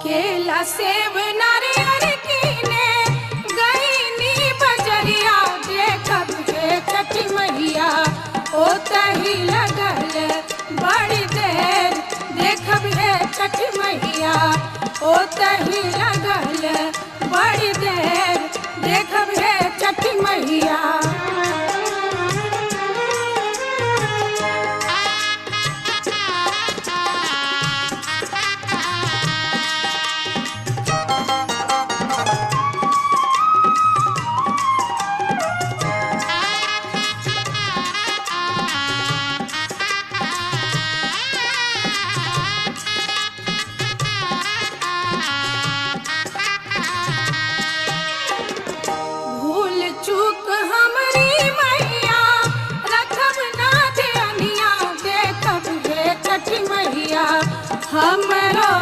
केला सेब नारियल कीने गईनी बजरिया, देखब हे छठी मैया ओ तही लगल बड़ी देर, देखब हे छठी मैया ओ तही लगल बड़ी देर, देखब हे